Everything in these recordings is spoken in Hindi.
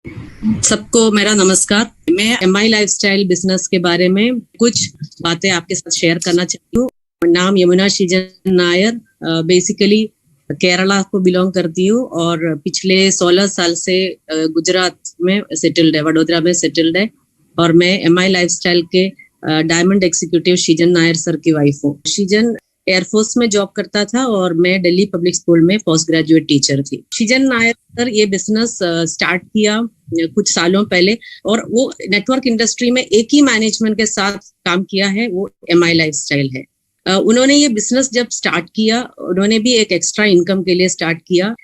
सबको मेरा नमस्कार। मैं एमआई लाइफस्टाइल बिजनेस के बारे में कुछ बातें आपके साथ शेयर करना चाहती हूँ। नाम यमुना श्रीजन नायर, बेसिकली केरला को बिलोंग करती हूँ और पिछले 16 साल से गुजरात में सेटल्ड है, वडोदरा में सेटल्ड है। और मैं एमआई लाइफस्टाइल के diamond executive Srijan Nair sir की वाइफ हूँ। श्रीजन एयरफोर्स में जॉब करता था और मैं दिल्ली पब्लिक स्कूल में पोस्ट ग्रेजुएट टीचर थी। श्रीजन नायर सर ये बिजनेस स्टार्ट किया कुछ सालों पहले और वो नेटवर्क इंडस्ट्री में एक ही मैनेजमेंट के साथ काम किया है, वो एमआई लाइफस्टाइल है। उन्होंने ये बिजनेस जब स्टार्ट किया, उन्होंने भी एक एक्स्ट्रा इनकम के लिए स्टार्ट किया।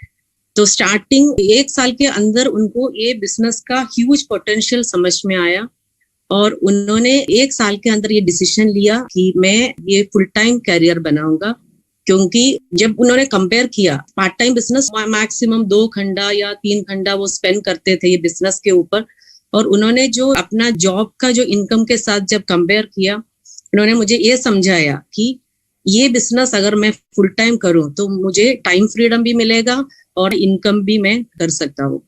तो स्टार्टिंग 1 साल के अंदर उनको ये बिजनेस का ह्यूज पोटेंशियल समझ में आया और उन्होंने 1 साल के अंदर ये डिसीजन लिया कि मैं ये फुल टाइम कैरियर बनाऊंगा। क्योंकि जब उन्होंने कंपेयर किया, पार्ट टाइम बिजनेस मैक्सिमम 2 घंटा या 3 घंटा वो स्पेंड करते थे ये बिजनेस के ऊपर, और उन्होंने जो अपना जॉब का जो इनकम के साथ जब कंपेयर किया, उन्होंने मुझे ये समझाया कि ये बिजनेस अगर मैं फुल टाइम करूं तो मुझे टाइम फ्रीडम भी मिलेगा और इनकम भी मैं कर सकता हूँ।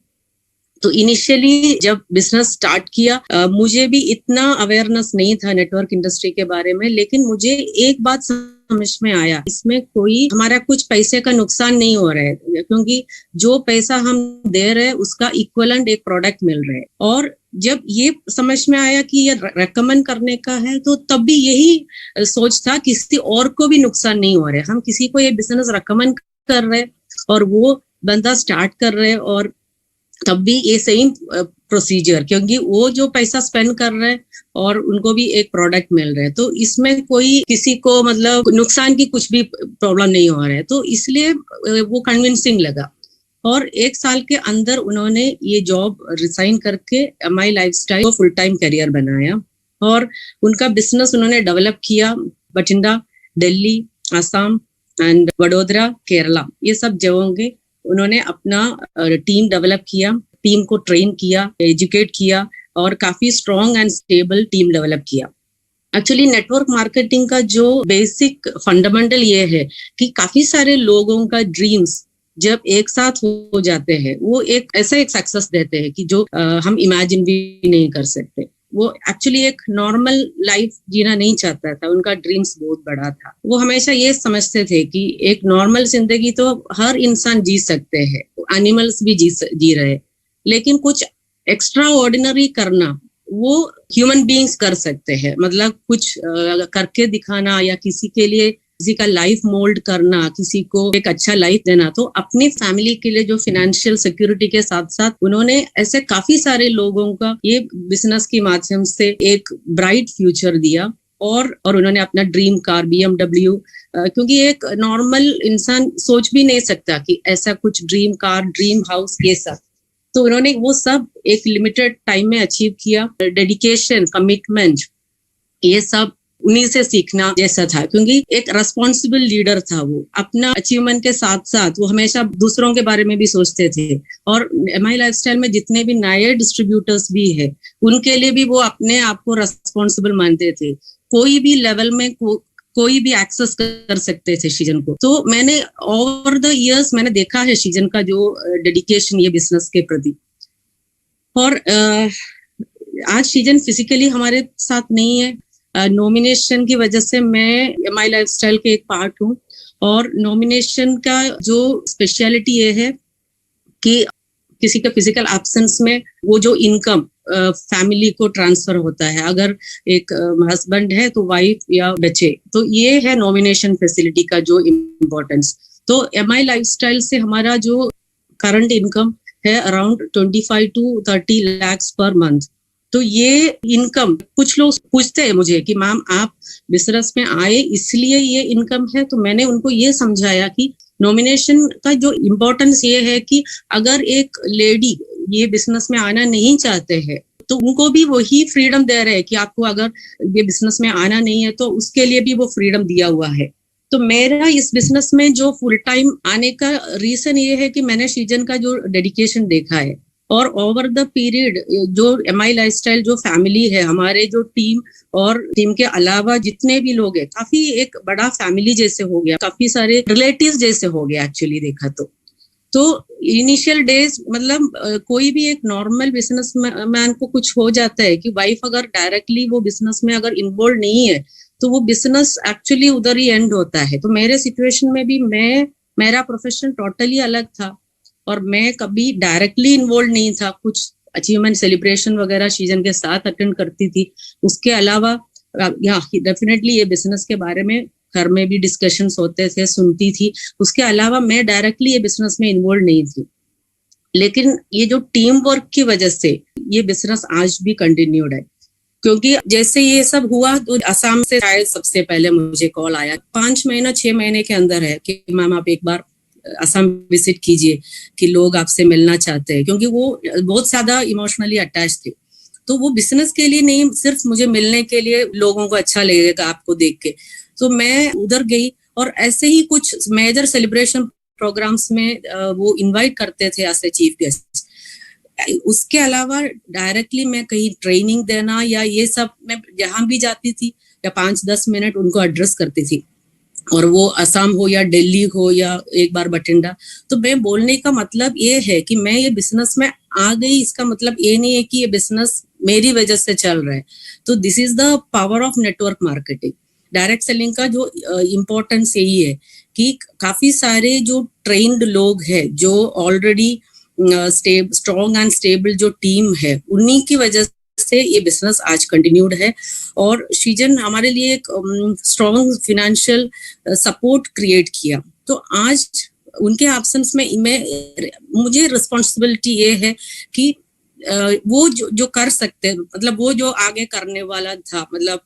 तो इनिशियली जब बिजनेस स्टार्ट किया, मुझे भी इतना अवेयरनेस नहीं था नेटवर्क इंडस्ट्री के बारे में, लेकिन मुझे एक बात समझ में आया, इसमें कोई हमारा कुछ पैसे का नुकसान नहीं हो रहा है, क्योंकि जो पैसा हम दे रहे हैं उसका इक्वलेंट एक प्रोडक्ट मिल रहा है। और जब ये समझ में आया कि ये रेकमेंड करने का है, तो तब भी यही सोच था, किसी और को भी नुकसान नहीं हो रहा है। हम किसी को ये बिजनेस रेकमेंड कर रहे हैं और वो बंदा स्टार्ट कर रहे हैं, और तब भी ये सेम प्रोसीजर, क्योंकि वो जो पैसा स्पेंड कर रहे हैं और उनको भी एक प्रोडक्ट मिल रहा है, तो इसमें कोई किसी को मतलब नुकसान की कुछ भी प्रॉब्लम नहीं हो रहा है। तो इसलिए वो कन्विंसिंग लगा और 1 साल के अंदर उन्होंने ये जॉब रिजाइन करके एमआई लाइफस्टाइल को फुल टाइम करियर बनाया और उनका बिजनेस उन्होंने डेवलप किया। बठिंडा, दिल्ली, असम एंड वडोदरा, केरला, ये सब जगहों के उन्होंने अपना टीम डेवलप किया, टीम को ट्रेन किया, एजुकेट किया और काफी strong and stable team develop किया। एक्चुअली नेटवर्क मार्केटिंग का जो बेसिक फंडामेंटल ये है कि काफी सारे लोगों का ड्रीम्स जब एक साथ हो जाते हैं, वो एक ऐसा एक सक्सेस देते हैं कि जो हम इमेजिन भी नहीं कर सकते। वो एक्चुअली एक नॉर्मल लाइफ जीना नहीं चाहता था, उनका ड्रीम्स बहुत बड़ा था। वो हमेशा ये समझते थे कि एक नॉर्मल जिंदगी तो हर इंसान जी सकते हैं, एनिमल्स भी जी रहे, लेकिन कुछ एक्स्ट्रा ऑर्डिनरी करना वो ह्यूमन बीइंग्स कर सकते हैं। मतलब कुछ करके दिखाना या किसी के लिए किसी का लाइफ मोल्ड करना, किसी को एक अच्छा लाइफ देना। तो अपनी फैमिली के लिए जो फाइनेंशियल सिक्योरिटी के साथ साथ उन्होंने ऐसे काफी सारे लोगों का ये बिजनेस के माध्यम से एक ब्राइट फ्यूचर दिया। और उन्होंने अपना ड्रीम कार BMW, क्योंकि एक नॉर्मल इंसान सोच भी नहीं सकता कि ऐसा कुछ ड्रीम कार, ड्रीम हाउस, ये सब, तो उन्होंने वो सब एक लिमिटेड टाइम में अचीव किया। डेडिकेशन, कमिटमेंट, ये सब उन्हीं से सीखना जैसा था, क्योंकि एक रेस्पॉन्सिबल लीडर था। वो अपना अचीवमेंट के साथ साथ वो हमेशा दूसरों के बारे में भी सोचते थे। और एमआई लाइफस्टाइल में जितने भी नए डिस्ट्रीब्यूटर्स भी है, उनके लिए भी वो अपने आप को रेस्पॉन्सिबल मानते थे। कोई भी लेवल में कोई भी एक्सेस कर सकते थे श्रीजन को। तो मैंने ओवर द इयर्स मैंने देखा है श्रीजन का जो डेडिकेशन ये बिजनेस के प्रति। और आज श्रीजन फिजिकली हमारे साथ नहीं है। नॉमिनेशन की वजह से मैं एमआई लाइफस्टाइल के एक पार्ट हूँ। और नॉमिनेशन का जो स्पेशलिटी ये है कि किसी का फिजिकल एब्सेंस में वो जो इनकम फैमिली को ट्रांसफर होता है। अगर एक हस्बैंड है तो वाइफ या बच्चे, तो ये है नॉमिनेशन फैसिलिटी का जो इम्पोर्टेंस। तो एमआई लाइफस्टाइल से हमारा जो करंट इनकम है around 25 to 30 lakhs per month. तो ये इनकम, कुछ लोग पूछते हैं मुझे कि मैम आप बिजनेस में आए इसलिए ये इनकम है, तो मैंने उनको ये समझाया कि नॉमिनेशन का जो इम्पोर्टेंस ये है कि अगर एक लेडी ये बिजनेस में आना नहीं चाहते हैं, तो उनको भी वही फ्रीडम दे रहे हैं कि आपको अगर ये बिजनेस में आना नहीं है तो उसके लिए भी वो फ्रीडम दिया हुआ है। तो मेरा इस बिजनेस में जो फुल टाइम आने का रीजन ये है कि मैंने श्रीजन का जो डेडिकेशन देखा है। और ओवर द पीरियड जो एमआई लाइफस्टाइल जो फैमिली है, हमारे जो टीम और टीम के अलावा जितने भी लोग हैं, काफी एक बड़ा फैमिली जैसे हो गया, काफी सारे रिलेटिव्स जैसे हो गया एक्चुअली देखा तो। तो इनिशियल डेज मतलब कोई भी एक नॉर्मल बिजनेस मैन को कुछ हो जाता है कि वाइफ अगर डायरेक्टली वो बिजनेस में अगर इन्वॉल्व नहीं है तो वो बिजनेस एक्चुअली उधर ही एंड होता है। तो मेरे सिचुएशन में भी मेरा प्रोफेशन टोटली अलग था और मैं कभी डायरेक्टली इन्वॉल्व नहीं था। कुछ अचीवमेंट सेलिब्रेशन वगैरह सीजन के साथ अटेंड करती थी, उसके अलावा डेफिनेटली ये बिजनेस के बारे में घर में भी डिस्कशंस होते थे, सुनती थी। उसके अलावा मैं डायरेक्टली ये बिजनेस में इन्वॉल्व नहीं थी। लेकिन ये जो टीम वर्क की वजह से ये बिजनेस आज भी कंटिन्यूड है, क्योंकि जैसे ये सब हुआ तो असम से शायद सबसे पहले मुझे कॉल आया 5 महीना 6 महीने के अंदर है कि मैम आप एक बार असम विजिट कीजिए कि लोग आपसे मिलना चाहते हैं, क्योंकि वो बहुत ज्यादा इमोशनली अटैच थे। तो वो बिजनेस के लिए नहीं, सिर्फ मुझे मिलने के लिए, लोगों को अच्छा लगेगा आपको देख के। तो मैं उधर गई और ऐसे ही कुछ मेजर सेलिब्रेशन प्रोग्राम्स में वो इनवाइट करते थे एज ए चीफ गेस्ट। उसके अलावा डायरेक्टली मैं कहीं ट्रेनिंग देना या ये सब, मैं जहां भी जाती थी या 5-10 मिनट उनको एड्रेस करती थी, और वो असम हो या दिल्ली हो या एक बार बठिंडा। तो मैं बोलने का मतलब ये है कि मैं ये बिजनेस में आ गई, इसका मतलब ये नहीं है कि ये बिजनेस मेरी वजह से चल रहा है। तो this is the power of network marketing. Direct selling का जो इम्पोर्टेंस यही है कि काफी सारे जो ट्रेन्ड लोग हैं, जो ऑलरेडी स्ट्रॉन्ग एंड स्टेबल जो टीम है, उन्हीं की वजह से ये बिजनेस आज कंटिन्यूड है। और सीजन हमारे लिए एक स्ट्रॉन्ग फाइनेंशियल सपोर्ट क्रिएट किया। तो आज उनके एब्सेंस में मुझे रिस्पॉन्सिबिलिटी ये है कि वो जो कर सकते, मतलब वो जो आगे करने वाला था, मतलब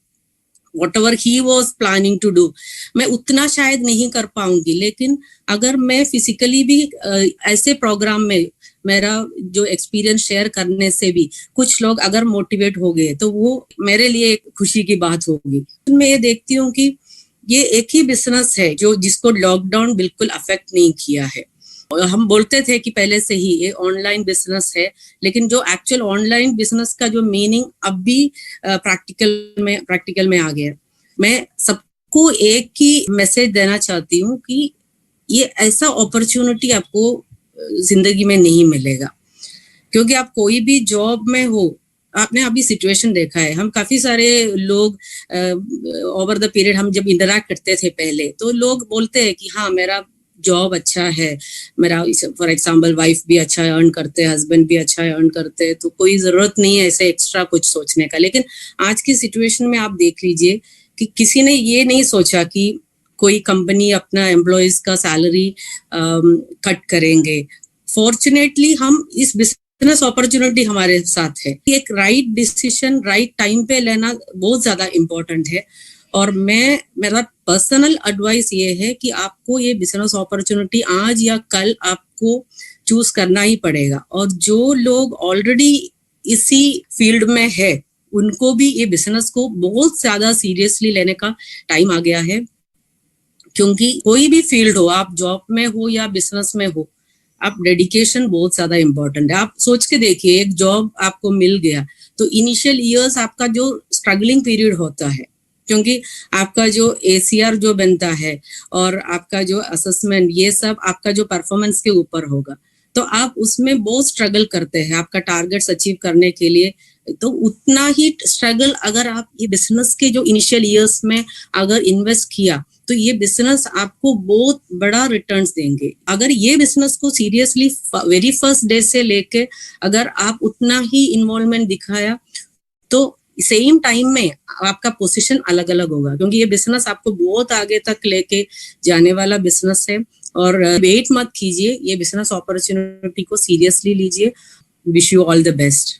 whatever he was planning to do, मैं उतना शायद नहीं कर पाऊंगी। लेकिन अगर मैं फिजिकली भी ऐसे प्रोग्राम में मेरा जो एक्सपीरियंस शेयर करने से भी कुछ लोग अगर मोटिवेट हो गए तो वो मेरे लिए एक खुशी की बात होगी। मैं ये देखती हूँ कि ये एक ही बिजनेस है जो जिसको लॉकडाउन बिल्कुल अफेक्ट नहीं किया है। हम बोलते थे कि पहले से ही ये ऑनलाइन बिजनेस है, लेकिन जो एक्चुअल ऑनलाइन बिजनेस का जो मीनिंग अब भी प्रैक्टिकल में आ गया। मैं सबको एक ही मैसेज देना चाहती हूँ कि ये ऐसा अपॉर्चुनिटी आपको जिंदगी में नहीं मिलेगा, क्योंकि आप कोई भी जॉब में हो, आपने अभी सिचुएशन देखा है, हम काफी सारे लोग ओवर द पीरियड हम जब इंटरैक्ट करते थे पहले, तो लोग बोलते हैं कि हाँ मेरा जॉब अच्छा है, मेरा फॉर एग्जाम्पल वाइफ भी अच्छा अर्न करते हैं, हस्बैंड भी अच्छा अर्न करते हैं, तो कोई जरूरत नहीं है ऐसे एक्स्ट्रा कुछ सोचने का। लेकिन आज की सिचुएशन में आप देख लीजिए कि किसी ने ये नहीं सोचा कि कोई कंपनी अपना एम्प्लॉयज का सैलरी कट करेंगे। फॉर्चुनेटली हम इस बिजनेस अपॉर्चुनिटी हमारे साथ है। एक राइट डिसीजन राइट टाइम पे लेना बहुत ज्यादा इम्पोर्टेंट है। और मेरा पर्सनल एडवाइस ये है कि आपको ये बिजनेस अपॉर्चुनिटी आज या कल आपको चूज करना ही पड़ेगा। और जो लोग ऑलरेडी इसी फील्ड में है, उनको भी ये बिजनेस को बहुत ज्यादा सीरियसली लेने का टाइम आ गया है। क्योंकि कोई भी फील्ड हो, आप जॉब में हो या बिजनेस में हो, आप डेडिकेशन बहुत ज्यादा इम्पोर्टेंट है। आप सोच के देखिए, एक जॉब आपको मिल गया तो इनिशियल ईयर्स आपका जो स्ट्रगलिंग पीरियड होता है, क्योंकि आपका जो ACR जो बनता है और आपका जो असेसमेंट, ये सब आपका जो परफॉर्मेंस के ऊपर होगा, तो आप उसमें बहुत स्ट्रगल करते हैं आपका टारगेट्स अचीव करने के लिए। तो उतना ही स्ट्रगल अगर आप ये बिजनेस के जो इनिशियल ईयर्स में अगर इन्वेस्ट किया तो ये बिजनेस आपको बहुत बड़ा रिटर्न्स देंगे। अगर ये बिजनेस को सीरियसली वेरी फर्स्ट डे से लेके अगर आप उतना ही इन्वॉल्वमेंट दिखाया तो सेम टाइम में आपका पोजीशन अलग अलग होगा, क्योंकि ये बिजनेस आपको बहुत आगे तक लेके जाने वाला बिजनेस है। और वेट मत कीजिए, ये बिजनेस अपॉर्चुनिटी को सीरियसली लीजिए। Wish you all the best.